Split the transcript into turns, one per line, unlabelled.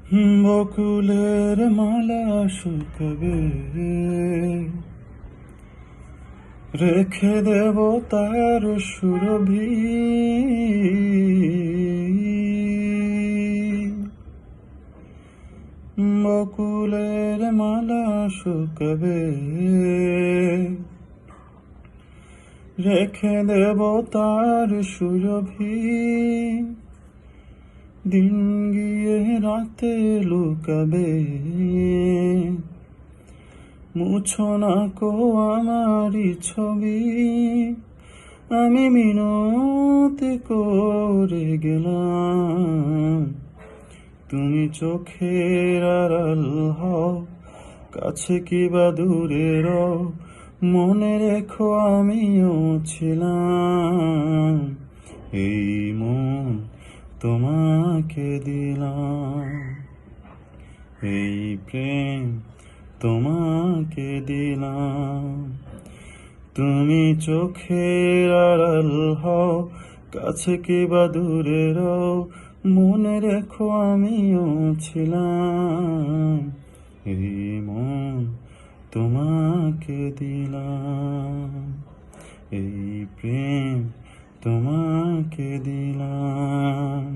বকুলের মালা শুকাবে, রেখে দেব তার সুরভি। বকুলের মালা শুকাবে, রেখে দেব তার সুরভি। দিন গিয়ে রাতে লুকাবে, মুছো না কো আমারই ছবি। আমি মিনতি করে গেলাম, তুমি চোখের আড়াল হও, কাছে কি বা দূরে রও, মনে রেখো আমিও ছিলাম। এই মন তোমাকে দিলাম, এই প্রেম তোমাকে দিলাম। তুমি চোখের আড়াল হও, কাছে কি বা দূরে রও, মনে রেখো আমিও ছিলাম। এই মন তোমাকে দিলাম, এই প্রেম তোমাকে দিলাম।